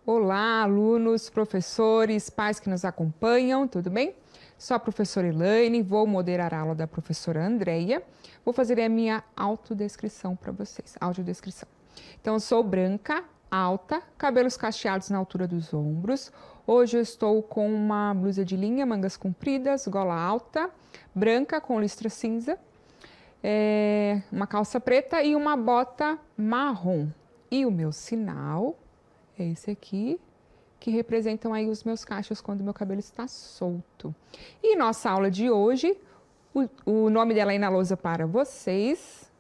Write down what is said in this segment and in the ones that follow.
Olá, alunos, professores, pais que nos acompanham, tudo bem? Sou a professora Elaine, vou moderar a aula da professora Andreia. Vou fazer a minha autodescrição para vocês, audiodescrição. Então, eu sou branca, alta, cabelos cacheados na altura dos ombros. Hoje eu estou com uma blusa de linha, mangas compridas, gola alta, branca com listra cinza, uma calça preta e uma bota marrom. E o meu sinal é esse aqui, que representam aí os meus cachos quando meu cabelo está solto. E nossa aula de hoje, o nome dela aí na lousa para vocês,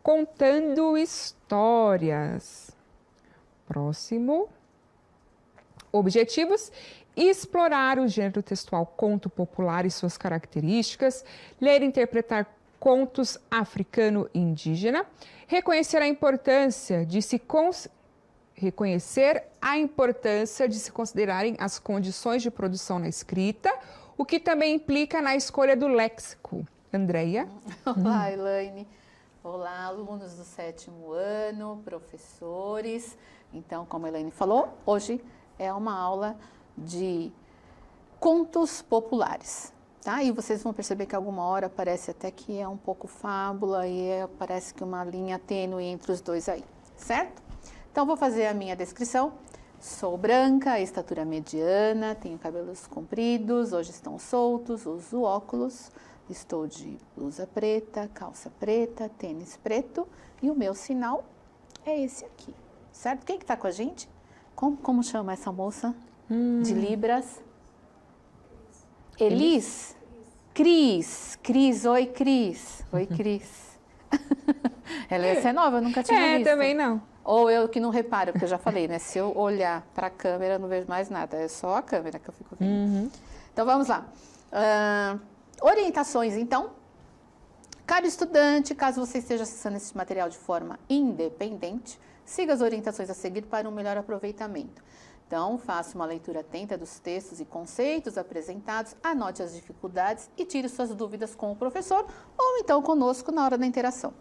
Contando Histórias. Próximo. Objetivos: explorar o gênero textual conto popular e suas características, ler e interpretar contos africano e indígena, reconhecer a importância de se considerarem as condições de produção na escrita, o que também implica na escolha do léxico. Andreia? Olá, Elaine. Olá, alunos do 7º ano, professores. Então, como a Elaine falou, hoje é uma aula de contos populares, tá? E vocês vão perceber que alguma hora parece até que é um pouco fábula e parece que uma linha tênue entre os dois aí, certo? Então, vou fazer a minha descrição. Sou branca, estatura mediana, tenho cabelos compridos, hoje estão soltos, uso óculos, estou de blusa preta, calça preta, tênis preto e o meu sinal é esse aqui, certo? Quem que tá com a gente? Como chama essa moça de Libras? Elis? Cris, oi Cris. Oi Cris. Essa é nova, eu nunca tinha visto. Também não. Ou eu que não reparo, porque eu já falei, né? Se eu olhar para a câmera, eu não vejo mais nada. É só a câmera que eu fico vendo. Então, vamos lá. Orientações, então. Caro estudante, caso você esteja acessando esse material de forma independente, siga as orientações a seguir para um melhor aproveitamento. Então, faça uma leitura atenta dos textos e conceitos apresentados, anote as dificuldades e tire suas dúvidas com o professor ou então conosco na hora da interação.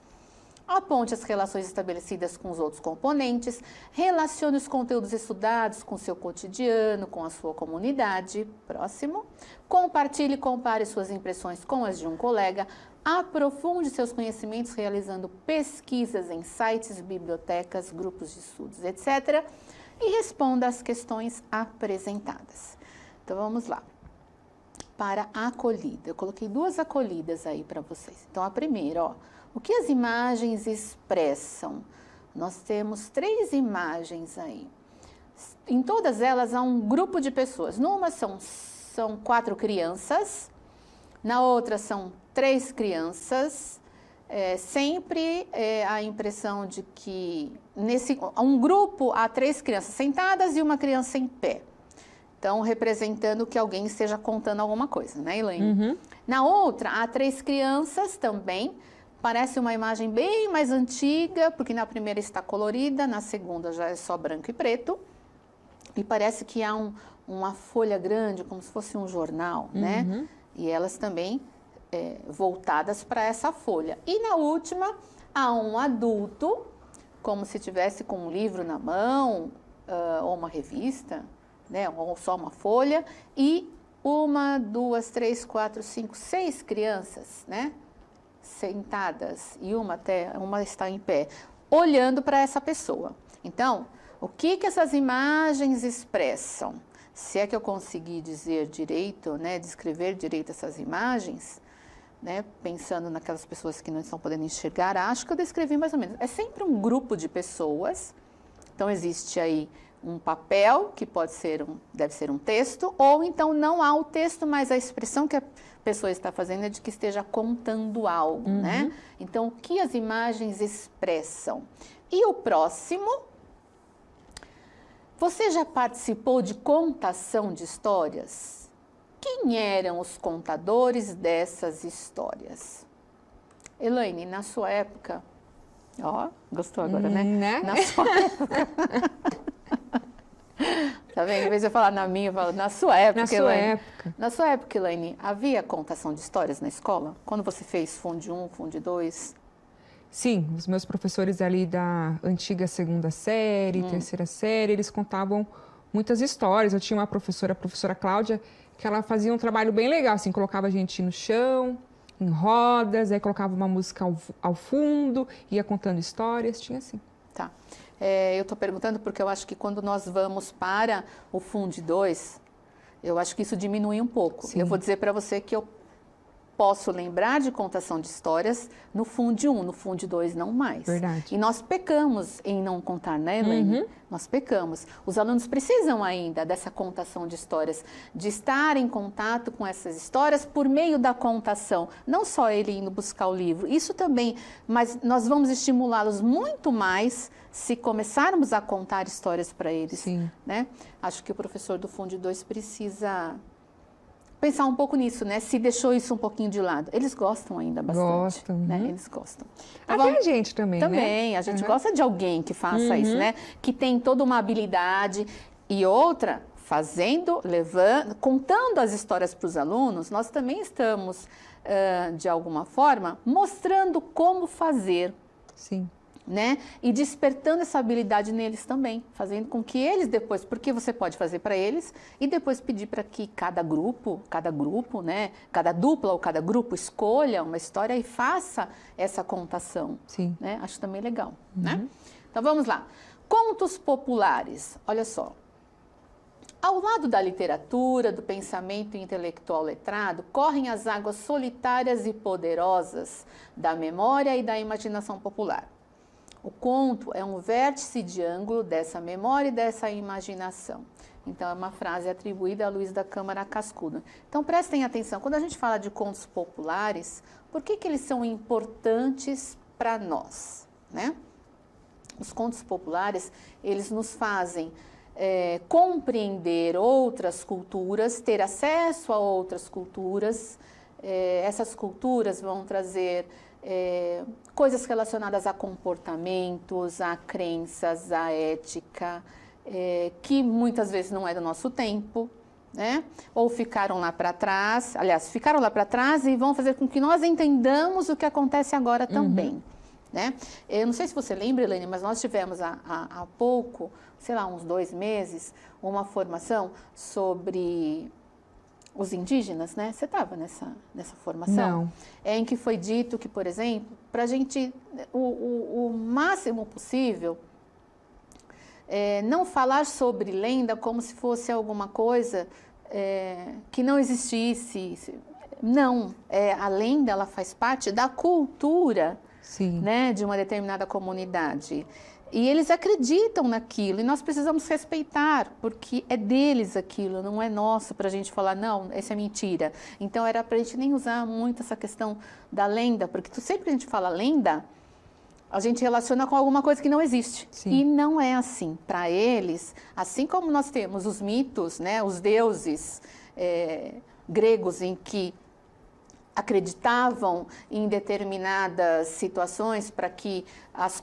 Aponte as relações estabelecidas com os outros componentes, relacione os conteúdos estudados com o seu cotidiano, com a sua comunidade. Próximo. Compartilhe e compare suas impressões com as de um colega. Aprofunde seus conhecimentos realizando pesquisas em sites, bibliotecas, grupos de estudos, etc. E responda às questões apresentadas. Então, vamos lá. Para a acolhida. Eu coloquei 2 acolhidas aí para vocês. Então, a primeira, ó. O que as imagens expressam? Nós temos 3 imagens aí. Em todas elas há um grupo de pessoas. Numa são 4 crianças, na outra são 3 crianças. Sempre a impressão de que nesse um grupo há 3 crianças sentadas e uma criança em pé. Então, representando que alguém esteja contando alguma coisa, né, Elaine? Na outra, há 3 crianças também. Parece uma imagem bem mais antiga, porque na primeira está colorida, na segunda já é só branco e preto. E parece que há uma folha grande, como se fosse um jornal, né? E elas também voltadas para essa folha. E na última, há um adulto, como se tivesse com um livro na mão, ou uma revista, né? Ou só uma folha, e 1, 2, 3, 4, 5, 6 crianças, né? Sentadas e uma está em pé, olhando para essa pessoa. Então, o que essas imagens expressam? Se é que eu conseguir dizer direito, né, descrever direito essas imagens, né, pensando naquelas pessoas que não estão podendo enxergar, acho que eu descrevi mais ou menos. É sempre um grupo de pessoas. Então, existe aí um papel, que deve ser um texto, ou então não há o texto, mas a expressão que a pessoa está fazendo é de que esteja contando algo, né? Então, o que as imagens expressam? E o próximo, você já participou de contação de histórias? Quem eram os contadores dessas histórias? Elaine, na sua época... Ó, gostou agora, né? Na sua época... Tá vendo? Em vez de eu falar na minha, eu falo na sua época, Elaine. Na sua época, Elaine, havia contação de histórias na escola? Quando você fez Funde 1, Funde 2? Sim, os meus professores ali da antiga 2ª série, 3ª série, eles contavam muitas histórias. Eu tinha uma professora, a professora Cláudia, que ela fazia um trabalho bem legal, assim, colocava a gente no chão, em rodas, aí colocava uma música ao fundo, ia contando histórias, tinha assim. Tá. Eu estou perguntando porque eu acho que quando nós vamos para o Fund 2, eu acho que isso diminui um pouco. Sim. Eu vou dizer para você que eu posso lembrar de contação de histórias no Fund 1, no Fund 2 não mais. Verdade. E nós pecamos em não contar, né, Elaine? Nós pecamos. Os alunos precisam ainda dessa contação de histórias, de estar em contato com essas histórias por meio da contação. Não só ele indo buscar o livro, isso também, mas nós vamos estimulá-los muito mais se começarmos a contar histórias para eles. Sim. Né? Acho que o professor do Fund 2 precisa pensar um pouco nisso, né? Se deixou isso um pouquinho de lado. Eles gostam ainda bastante. Gostam. Né? Eles gostam. Até a gente também, também, né? A gente gosta de alguém que faça isso, né? Que tem toda uma habilidade. E outra, fazendo, levando, contando as histórias para os alunos, nós também estamos, de alguma forma, mostrando como fazer. Sim. Né? E despertando essa habilidade neles também, fazendo com que eles depois, porque você pode fazer para eles e depois pedir para que cada grupo, né? Cada dupla ou cada grupo escolha uma história e faça essa contação. Sim. Né? Acho também legal, né? Então vamos lá. Contos populares, olha só. Ao lado da literatura, do pensamento intelectual letrado, correm as águas solitárias e poderosas da memória e da imaginação popular. O conto é um vértice de ângulo dessa memória e dessa imaginação. Então, é uma frase atribuída a Luiz da Câmara Cascudo. Então, prestem atenção, quando a gente fala de contos populares, por que eles são importantes para nós? Né? Os contos populares, eles nos fazem compreender outras culturas, ter acesso a outras culturas. Essas culturas vão trazer coisas relacionadas a comportamentos, a crenças, a ética, que muitas vezes não é do nosso tempo, né? Ou ficaram lá para trás, aliás, ficaram lá para trás e vão fazer com que nós entendamos o que acontece agora também. Né? Eu não sei se você lembra, Elaine, mas nós tivemos há pouco, sei lá, uns 2 meses, uma formação sobre os indígenas, né? Você estava nessa formação? Não. Em que foi dito que, por exemplo, para a gente, o máximo possível, não falar sobre lenda como se fosse alguma coisa que não existisse. Não, a lenda ela faz parte da cultura, sim, né, de uma determinada comunidade. E eles acreditam naquilo e nós precisamos respeitar, porque é deles aquilo, não é nosso para a gente falar, não, essa é mentira. Então era para a gente nem usar muito essa questão da lenda, porque sempre que a gente fala lenda, a gente relaciona com alguma coisa que não existe. Sim. E não é assim. Para eles, assim como nós temos os mitos, né, os deuses gregos em que acreditavam em determinadas situações para que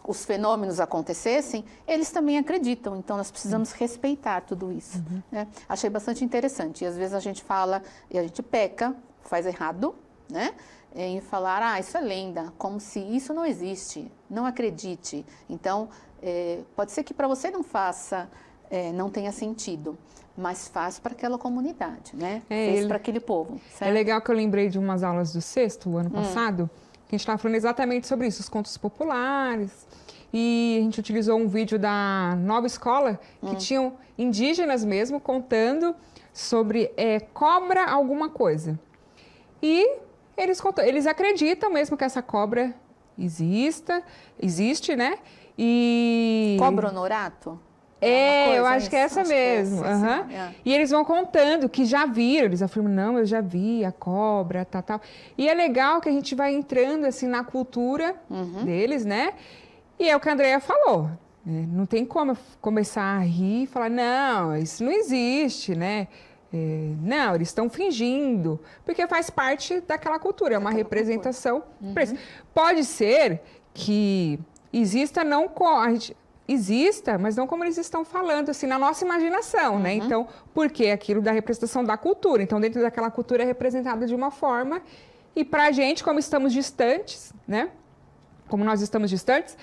os fenômenos acontecessem, eles também acreditam. Então, nós precisamos respeitar tudo isso. Né? Achei bastante interessante. E, às vezes, a gente fala, e a gente peca, faz errado, né? Em falar, isso é lenda, como se isso não existe, não acredite. Então, pode ser que para você não faça, não tenha sentido, mas faz para aquela comunidade, né? Fez para aquele povo. Certo? É legal que eu lembrei de umas aulas do sexto, ano passado, que a gente estava falando exatamente sobre isso, os contos populares. E a gente utilizou um vídeo da Nova Escola, que tinham indígenas mesmo contando sobre cobra alguma coisa. E eles acreditam mesmo que essa cobra existe, né? E... Cobra honorato? Eu acho que é essa mesmo. E eles vão contando que já viram, eles afirmam, não, eu já vi a cobra, tal. E é legal que a gente vai entrando assim na cultura deles, né? E é o que a Andrea falou, né? Não tem como começar a rir e falar, não, isso não existe, né? Não, eles estão fingindo, porque faz parte daquela cultura, é uma representação. Pode ser que exista, mas não como eles estão falando, assim, na nossa imaginação, né? Então, porque aquilo da representação da cultura. Então, dentro daquela cultura é representada de uma forma, e pra gente, como estamos distantes, né? Como nós estamos distantes,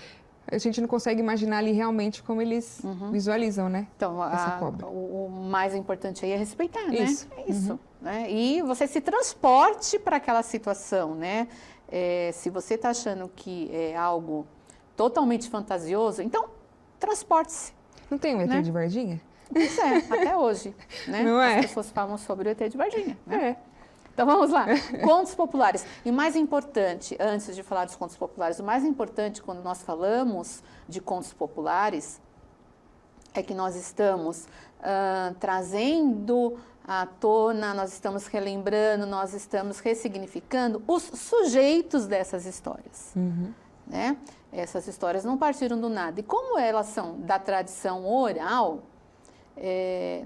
a gente não consegue imaginar ali realmente como eles visualizam, né? Então, essa cobra. o mais importante aí é respeitar, Isso. né? É isso. Né? E você se transporte para aquela situação, né? Se você está achando que é algo totalmente fantasioso, então transporte-se. Não tem um ET né? de Varginha? Pois é, até hoje, né? Não é? As pessoas falam sobre o ET de Varginha, né? É. Então vamos lá, contos populares. E o mais importante, antes de falar dos contos populares, o mais importante quando nós falamos de contos populares é que nós estamos trazendo à tona, nós estamos relembrando, nós estamos ressignificando os sujeitos dessas histórias. Né? Essas histórias não partiram do nada. E como elas são da tradição oral,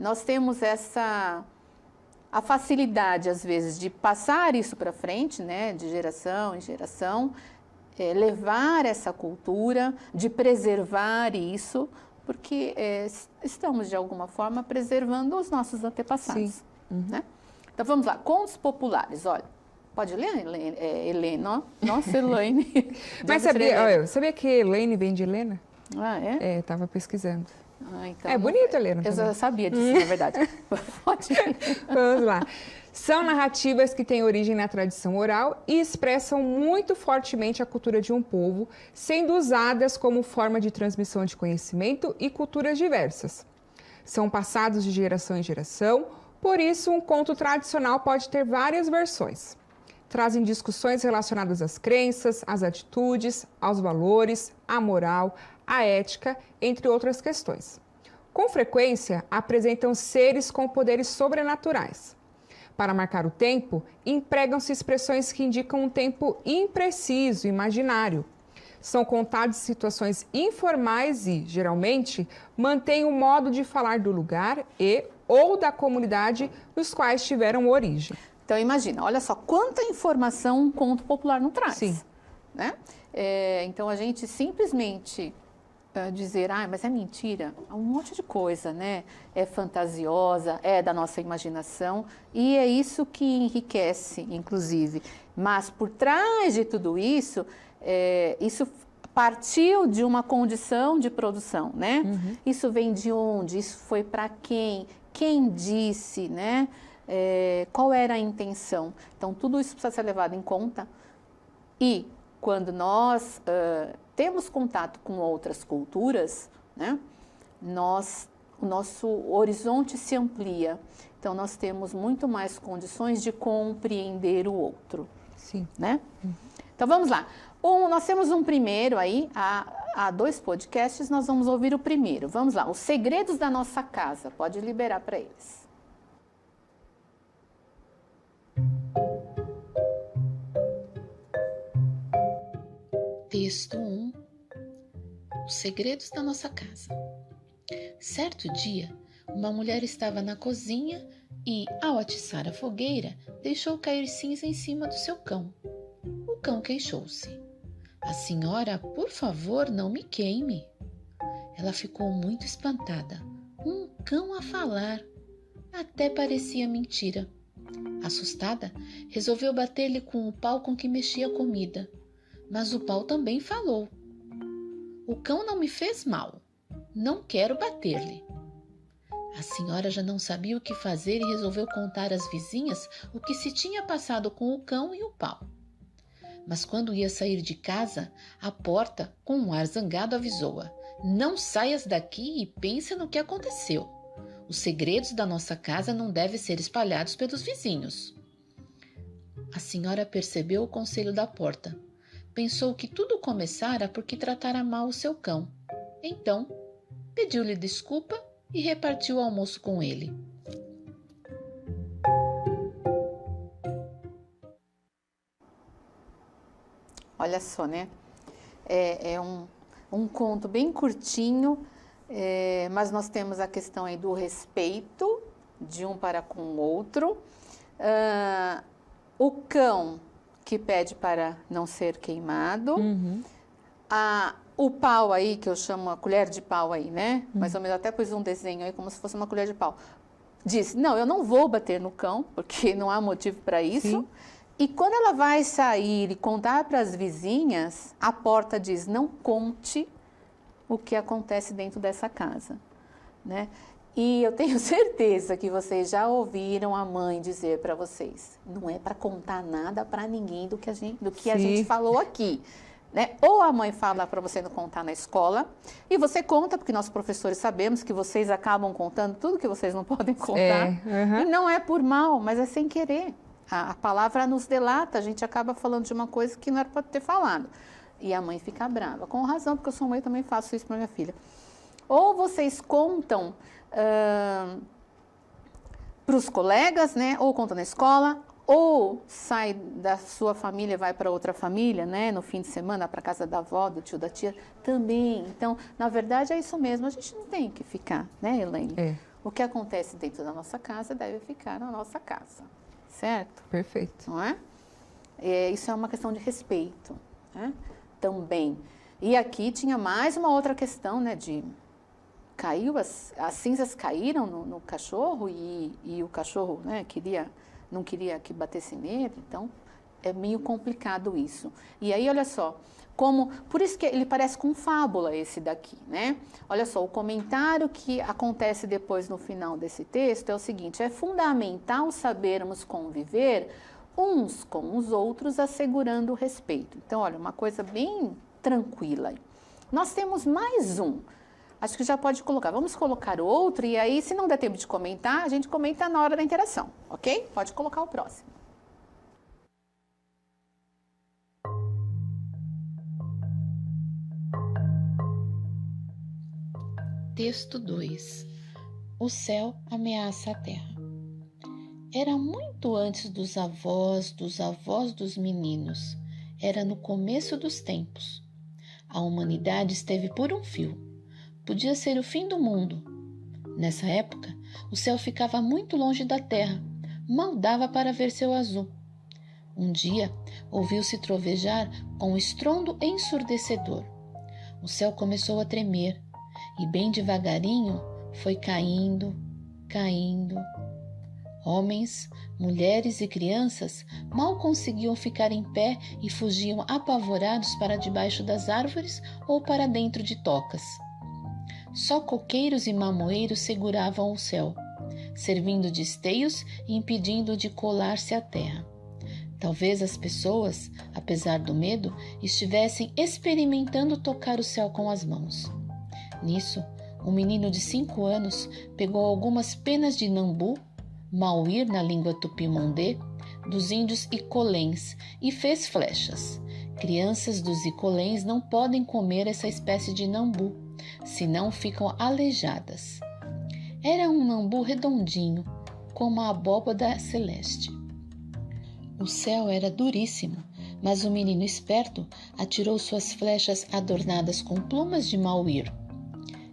nós temos a facilidade, às vezes, de passar isso para frente, né, de geração em geração, levar essa cultura, de preservar isso, porque estamos, de alguma forma, preservando os nossos antepassados. Né? Então, vamos lá, contos populares, olha. Pode ler, Helena? Nossa, Elaine. Mas sabia que Elaine vem de Helena? Ah, é? Estava pesquisando. Então, é bonito, Helena. Eu já sabia disso, na verdade. Pode ir. Vamos lá. São narrativas que têm origem na tradição oral e expressam muito fortemente a cultura de um povo, sendo usadas como forma de transmissão de conhecimento e culturas diversas. São passados de geração em geração, por isso um conto tradicional pode ter várias versões. Trazem discussões relacionadas às crenças, às atitudes, aos valores, à moral, à ética, entre outras questões. Com frequência, apresentam seres com poderes sobrenaturais. Para marcar o tempo, empregam-se expressões que indicam um tempo impreciso, imaginário. São contadas situações informais e, geralmente, mantêm o modo de falar do lugar ou da comunidade nos quais tiveram origem. Então, imagina, olha só quanta informação um conto popular não traz. Sim. Né? Então, a gente simplesmente dizer, mas é mentira, um monte de coisa, né? É fantasiosa, é da nossa imaginação, e é isso que enriquece, inclusive. Mas, por trás de tudo isso, isso partiu de uma condição de produção, né? Isso vem de onde? Isso foi para quem? Quem disse, né? Qual era a intenção? Então, tudo isso precisa ser levado em conta. E quando nós temos contato com outras culturas, né, o nosso horizonte se amplia. Então, nós temos muito mais condições de compreender o outro. Sim. Né? Então, vamos lá. Nós temos um primeiro aí, há 2 podcasts, nós vamos ouvir o primeiro. Vamos lá, Os Segredos da Nossa Casa. Pode liberar para eles. Texto 1. Os segredos da nossa casa. Certo dia, uma mulher estava na cozinha e, ao atiçar a fogueira, deixou cair cinza em cima do seu cão. O cão queixou-se. A senhora, por favor, não me queime. Ela ficou muito espantada. Um cão a falar. Até parecia mentira. Assustada, resolveu bater-lhe com o pau com que mexia a comida. Mas o pau também falou. O cão não me fez mal. Não quero bater-lhe. A senhora já não sabia o que fazer e resolveu contar às vizinhas o que se tinha passado com o cão e o pau. Mas quando ia sair de casa, a porta, com um ar zangado, avisou-a: não saias daqui e pense no que aconteceu. Os segredos da nossa casa não devem ser espalhados pelos vizinhos. A senhora percebeu o conselho da porta. Pensou que tudo começara porque tratara mal o seu cão. Então, pediu-lhe desculpa e repartiu o almoço com ele. Olha só, né? É um conto bem curtinho, mas nós temos a questão aí do respeito de um para com o outro. O cão que pede para não ser queimado. O pau aí, que eu chamo a colher de pau aí, né? Mais ou menos, até pus um desenho aí como se fosse uma colher de pau. Diz, não, eu não vou bater no cão, porque não há motivo para isso. Sim. E quando ela vai sair e contar para as vizinhas, a porta diz, não conte o que acontece dentro dessa casa, né? E eu tenho certeza que vocês já ouviram a mãe dizer para vocês, não é para contar nada para ninguém do que a gente falou aqui, né? Ou a mãe fala para você não contar na escola, e você conta, porque nós professores sabemos que vocês acabam contando tudo que vocês não podem contar, e não é por mal, mas é sem querer. A palavra nos delata, a gente acaba falando de uma coisa que não era para ter falado. E a mãe fica brava, com razão, porque eu sou mãe e também faço isso para minha filha. Ou vocês contam para os colegas, né? Ou contam na escola, ou sai da sua família e vai para outra família, né? No fim de semana, para casa da avó, do tio, da tia, também. Então, na verdade, é isso mesmo. A gente não tem que ficar, né, Elaine? O que acontece dentro da nossa casa deve ficar na nossa casa, certo? Perfeito. Não é? Isso é uma questão de respeito, né? Também. E aqui tinha mais uma outra questão, né? As cinzas caíram no cachorro e o cachorro, né, não queria que batesse nele, então é meio complicado isso. E aí, olha só, por isso que ele parece com fábula esse daqui, né? Olha só, o comentário que acontece depois no final desse texto é o seguinte: é fundamental sabermos conviver uns com os outros, assegurando o respeito. Então, olha, uma coisa bem tranquila. Nós temos mais um. Acho que já pode colocar. Vamos colocar outro e aí, se não der tempo de comentar, a gente comenta na hora da interação, ok? Pode colocar o próximo. Texto 2. O céu ameaça a terra. Era muito antes dos avós dos meninos. Era no começo dos tempos. A humanidade esteve por um fio. Podia ser o fim do mundo. Nessa época, o céu ficava muito longe da terra. Mal dava para ver seu azul. Um dia, ouviu-se trovejar com um estrondo ensurdecedor. O céu começou a tremer e bem devagarinho foi caindo, caindo. Homens, mulheres e crianças mal conseguiam ficar em pé e fugiam apavorados para debaixo das árvores ou para dentro de tocas. Só coqueiros e mamoeiros seguravam o céu, servindo de esteios e impedindo de colar-se à terra. Talvez as pessoas, apesar do medo, estivessem experimentando tocar o céu com as mãos. Nisso, um menino de 5 anos pegou algumas penas de nambu, mauir na língua tupimondê, dos índios icolens, e fez flechas. Crianças dos icolens não podem comer essa espécie de nambu, senão ficam aleijadas. Era um nambu redondinho, como a abóbada celeste. O céu era duríssimo, mas o menino esperto atirou suas flechas adornadas com plumas de mauir.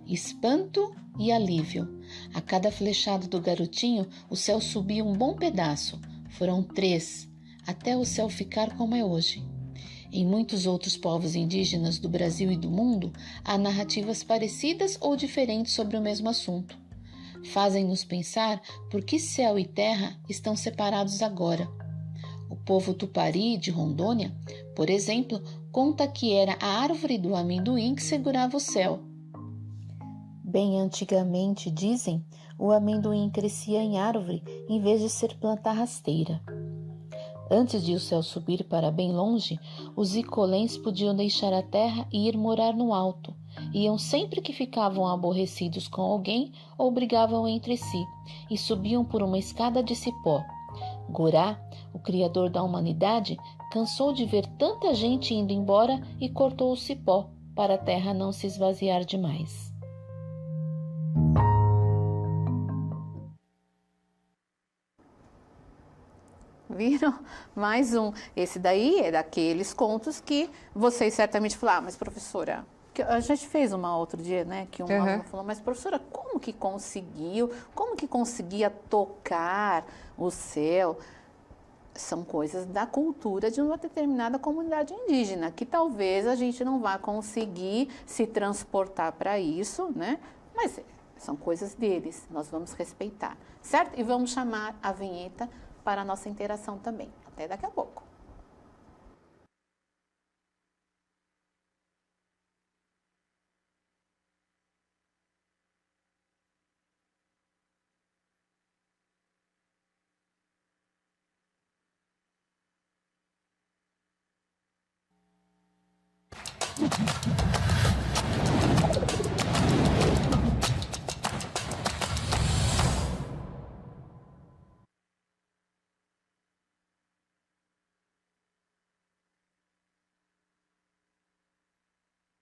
Espanto e alívio. A cada flechada do garotinho, o céu subia um bom pedaço. Foram 3, até o céu ficar como é hoje. Em muitos outros povos indígenas do Brasil e do mundo, há narrativas parecidas ou diferentes sobre o mesmo assunto. Fazem-nos pensar por que céu e terra estão separados agora. O povo Tupari, de Rondônia, por exemplo, conta que era a árvore do amendoim que segurava o céu. Bem antigamente, dizem, o amendoim crescia em árvore em vez de ser planta rasteira. Antes de o céu subir para bem longe, os icolens podiam deixar a terra e ir morar no alto. Iam sempre que ficavam aborrecidos com alguém ou brigavam entre si, e subiam por uma escada de cipó. Gorá, o criador da humanidade, cansou de ver tanta gente indo embora e cortou o cipó, para a terra não se esvaziar demais. Viram? Mais um. Esse daí é daqueles contos que vocês certamente falaram, mas professora, a gente fez uma outro dia, né, que um aluno falou, mas professora, como que conseguia tocar o céu? São coisas da cultura de uma determinada comunidade indígena, que talvez a gente não vá conseguir se transportar para isso, né? Mas são coisas deles, nós vamos respeitar, certo? E vamos chamar a vinheta para a nossa interação também. Até daqui a pouco.